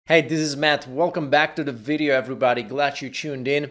Hey, this is Matt. Welcome back to the video, everybody. Glad you tuned in,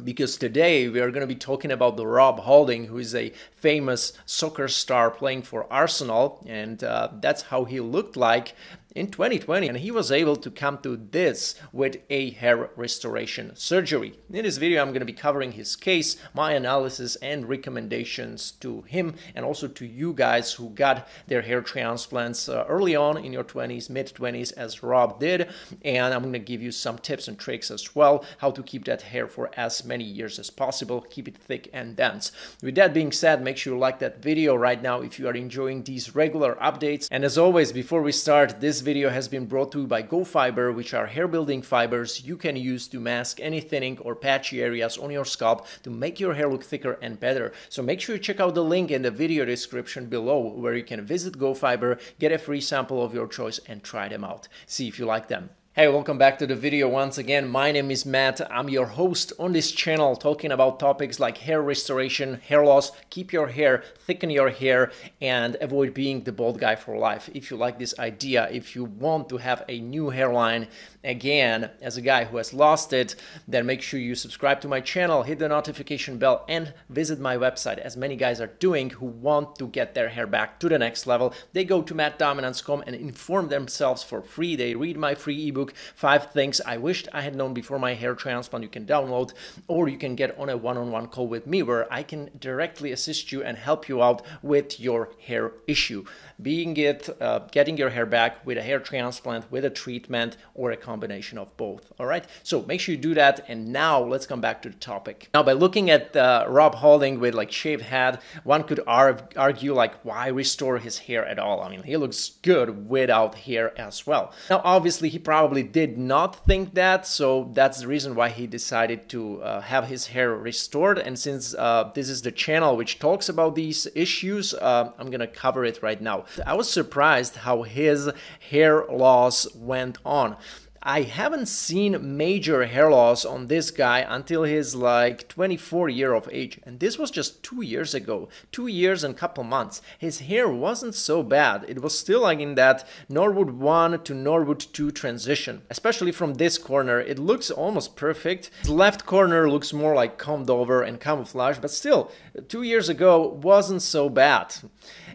because today we are going to be talking about the Rob Holding, who is a famous soccer star playing for Arsenal, and that's how he looked like in 2020, and he was able to come to this with a hair restoration surgery. In this video, I'm going to be covering his case, my analysis and recommendations to him, and also to you guys who got their hair transplants early on in your 20s, mid-20s, as Rob did. And I'm going to give you some tips and tricks as well, how to keep that hair for as many years as possible, keep it thick and dense. With that being said, make sure you like that video right now if you are enjoying these regular updates. And as always, before we start, this video has been brought to you by GoFiber, which are hair building fibers you can use to mask any thinning or patchy areas on your scalp to make your hair look thicker and better. So make sure you check out the link in the video description below, where you can visit GoFiber, get a free sample of your choice and try them out. See if you like them. Hey, welcome back to the video once again. My name is Matt. I'm your host on this channel, talking about topics like hair restoration, hair loss, keep your hair, thicken your hair, and avoid being the bald guy for life. If you like this idea, if you want to have a new hairline again as a guy who has lost it, then make sure you subscribe to my channel, hit the notification bell, and visit my website, as many guys are doing who want to get their hair back to the next level. They go to mattdominance.com and inform themselves for free. They read my free ebook, 5 Things I Wished I Had Known Before My Hair Transplant. You can download, or you can get on a one-on-one call with me where I can directly assist you and help you out with your hair issue, being it getting your hair back with a hair transplant, with a treatment, or a combination of both. All right, so make sure you do that. And now let's come back to the topic. Now, by looking at Rob Holding with like shaved head, one could argue like, why restore his hair at all? I mean, he looks good without hair as well. Now, obviously, he probably did not think that, so that's the reason why he decided to have his hair restored. And since this is the channel which talks about these issues, I'm gonna cover it right now. I was surprised how his hair loss went on. I haven't seen major hair loss on this guy until his like 24 year of age, and this was just 2 years ago, 2 years and a couple months. His hair wasn't so bad. It was still like in that Norwood 1 to Norwood 2 transition, especially from this corner. It looks almost perfect. His left corner looks more like combed over and camouflage, but still 2 years ago wasn't so bad.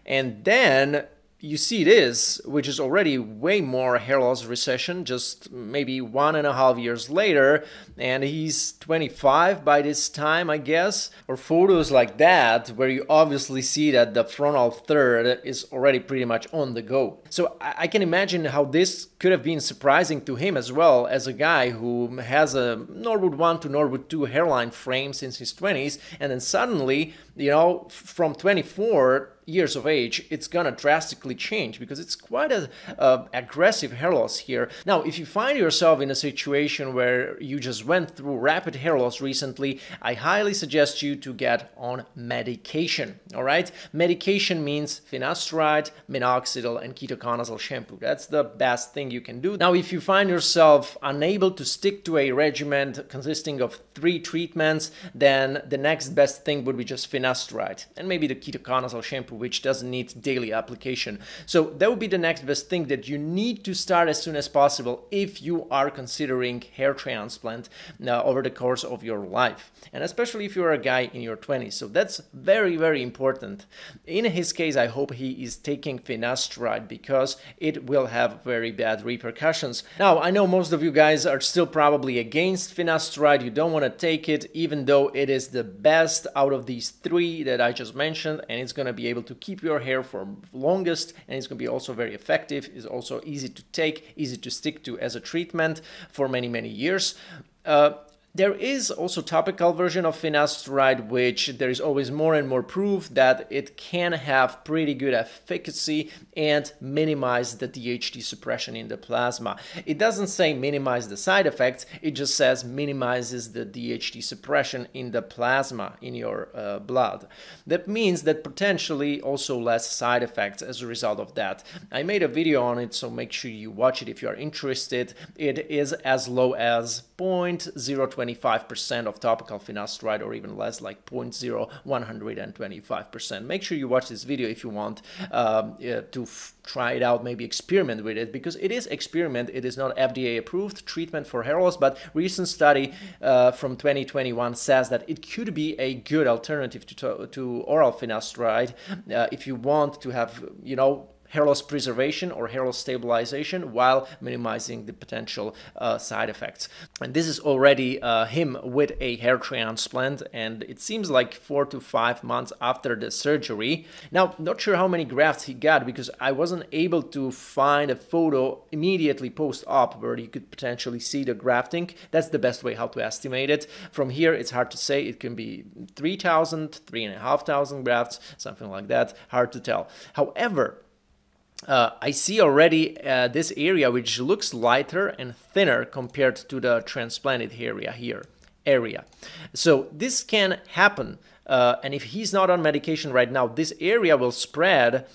And then you see this, which is already way more hair loss recession, just maybe 1.5 years later, and he's 25 by this time, I guess. Or photos like that, where you obviously see that the frontal third is already pretty much on the go. So I can imagine how this could have been surprising to him as well, as a guy who has a Norwood 1 to Norwood 2 hairline frame since his 20s, and then suddenly, you know, from 24 years of age, it's gonna drastically change, because it's quite a aggressive hair loss here. Now, if you find yourself in a situation where you just went through rapid hair loss recently, I highly suggest you to get on medication. All right, medication means finasteride, minoxidil, and ketoconazole shampoo. That's the best thing you can do. Now, if you find yourself unable to stick to a regimen consisting of 3 treatments, then the next best thing would be just finasteride and maybe the ketoconazole shampoo, which doesn't need daily application. So that would be the next best thing that you need to start as soon as possible if you are considering hair transplant over the course of your life, and especially if you're a guy in your 20s. So that's very, very important. In his case, I hope he is taking finasteride, because it will have very bad repercussions. Now, I know most of you guys are still probably against finasteride. You don't want to take it, even though it is the best out of these 3 that I just mentioned, and it's going to be able to keep your hair for longest, and it's going to be also very effective. It's also easy to take, easy to stick to as a treatment for many, many years. There is also topical version of finasteride, which there is always more and more proof that it can have pretty good efficacy and minimize the DHT suppression in the plasma. It doesn't say minimize the side effects, it just says minimizes the DHT suppression in the plasma in your blood. That means that potentially also less side effects as a result of that. I made a video on it, so make sure you watch it if you are interested. It is as low as 0.025 25% of topical finasteride, or even less, like 0.0125%. Make sure you watch this video if you want to try it out, maybe experiment with it, because it is experiment. It is not FDA approved treatment for hair loss, but recent study from 2021 says that it could be a good alternative to oral finasteride if you want to have, you know, hair loss preservation or hair loss stabilization while minimizing the potential side effects. And this is already him with a hair transplant, and it seems like 4 to 5 months after the surgery. Now, not sure how many grafts he got, because I wasn't able to find a photo immediately post-op where you could potentially see the grafting. That's the best way how to estimate it. From here, it's hard to say. It can be 3,000, 3,500 grafts, something like that. Hard to tell. However, I see already this area which looks lighter and thinner compared to the transplanted area. So this can happen. And if he's not on medication right now, this area will spread.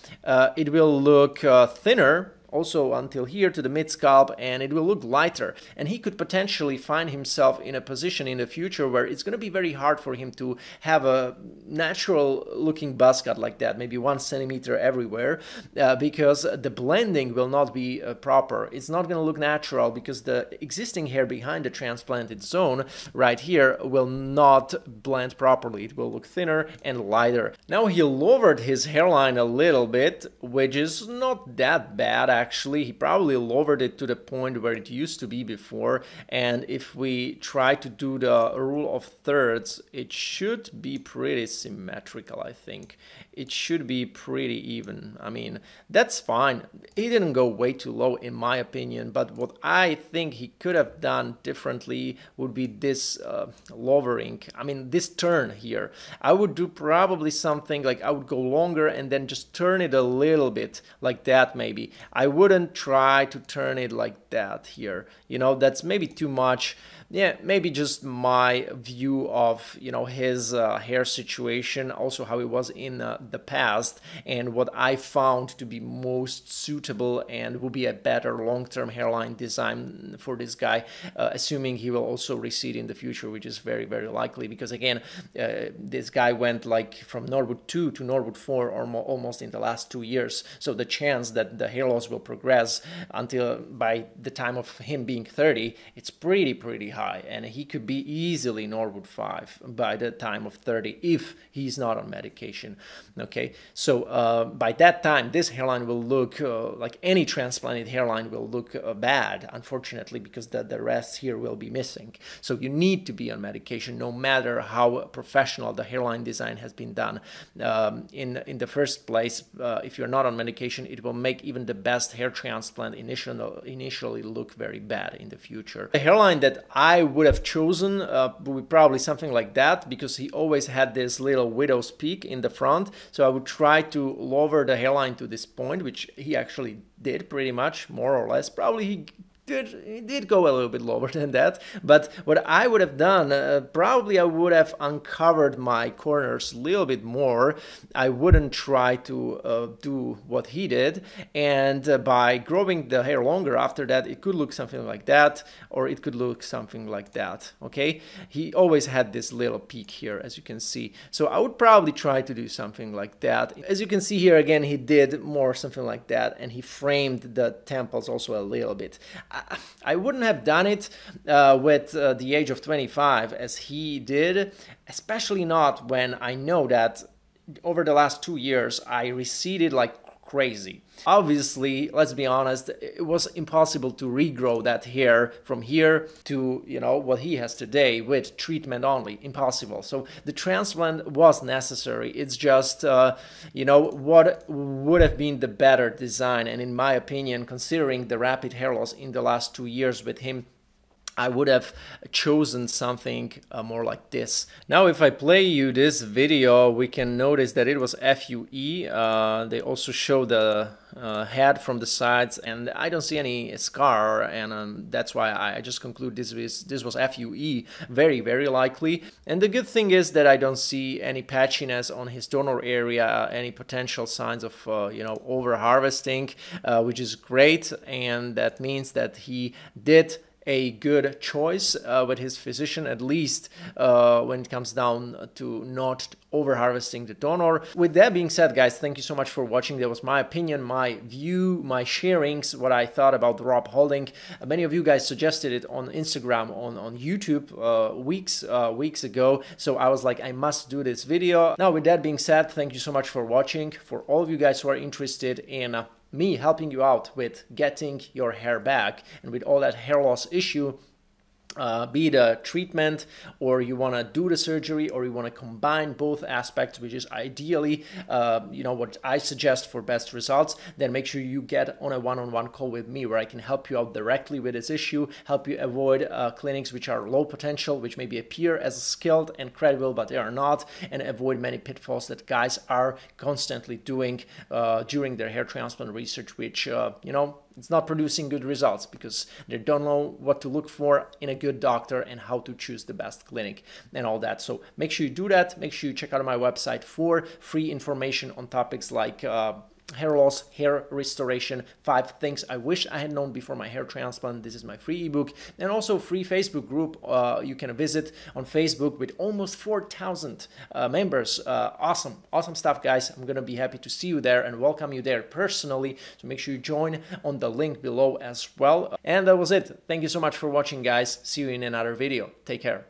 It will look thinner also until here to the mid-scalp, and it will look lighter. And he could potentially find himself in a position in the future where it's going to be very hard for him to have a natural looking buzz cut like that, maybe 1 centimeter everywhere, because the blending will not be proper. It's not going to look natural because the existing hair behind the transplanted zone right here will not blend properly. It will look thinner and lighter. Now he lowered his hairline a little bit, which is not that bad actually. He probably lowered it to the point where it used to be before, and if we try to do the rule of thirds, it should be pretty symmetrical. I think it should be pretty even. I mean, that's fine. He didn't go way too low in my opinion, but what I think he could have done differently would be this lowering. I mean, this turn here. I would do probably something like I would go longer and then just turn it a little bit like that maybe. I wouldn't try to turn it like that here. You know, that's maybe too much. Yeah, maybe just my view of, you know, his hair situation, also how it was in the past, and what I found to be most suitable and will be a better long-term hairline design for this guy, assuming he will also recede in the future, which is very, very likely, because again, this guy went like from Norwood 2 to Norwood 4 or almost in the last 2 years. So the chance that the hair loss will progress until by the time of him being 30, it's pretty high, and he could be easily Norwood 5 by the time of 30 if he's not on medication. Okay, so by that time this hairline will look like any transplanted hairline will look bad, unfortunately, because the rest here will be missing. So you need to be on medication no matter how professional the hairline design has been done. In the first place, if you're not on medication, it will make even the best hair transplant initially look very bad in the future. The hairline that I would have chosen would be probably something like that, because he always had this little widow's peak in the front. So I would try to lower the hairline to this point, which he actually did pretty much, more or less. Probably he did go a little bit lower than that, but what I would have done, probably I would have uncovered my corners a little bit more. I wouldn't try to do what he did, and by growing the hair longer after that, it could look something like that, or it could look something like that. Okay, he always had this little peak here, as you can see, so I would probably try to do something like that. As you can see here again, he did more something like that, and he framed the temples also a little bit. I wouldn't have done it with the age of 25 as he did, especially not when I know that over the last 2 years I receded like crazy. Obviously, let's be honest, it was impossible to regrow that hair from here to, you know, what he has today with treatment only. Impossible. So the transplant was necessary. It's just, you know, what would have been the better design. And in my opinion, considering the rapid hair loss in the last 2 years with him, I would have chosen something more like this. Now, if I play you this video, we can notice that it was FUE. They also show the head from the sides, and I don't see any scar, and that's why I just conclude this was FUE, very, very likely. And the good thing is that I don't see any patchiness on his donor area, any potential signs of you know, over harvesting, which is great, and that means that he did a good choice with his physician, at least when it comes down to not over harvesting the donor. With that being said, guys, thank you so much for watching. That was my opinion, my view, my sharings, what I thought about the Rob holding. Many of you guys suggested it on Instagram, on YouTube weeks ago, so I was like, I must do this video. Now, with that being said, thank you so much for watching. For all of you guys who are interested in me helping you out with getting your hair back and with all that hair loss issue, be it a treatment, or you want to do the surgery, or you want to combine both aspects, which is ideally what I suggest for best results, then make sure you get on a one-on-one call with me where I can help you out directly with this issue, help you avoid clinics which are low potential, which maybe appear as skilled and credible but they are not, and avoid many pitfalls that guys are constantly doing during their hair transplant research, which it's not producing good results because they don't know what to look for in a good doctor and how to choose the best clinic and all that. So make sure you do that. Make sure you check out my website for free information on topics like hair loss, hair restoration, 5 things I wish I had known before my hair transplant. This is my free ebook, and also free Facebook group you can visit on Facebook with almost 4,000 members. Awesome stuff, guys. I'm gonna be happy to see you there and welcome you there personally, so make sure you join on the link below as well. And that was it. Thank you so much for watching, guys. See you in another video. Take care.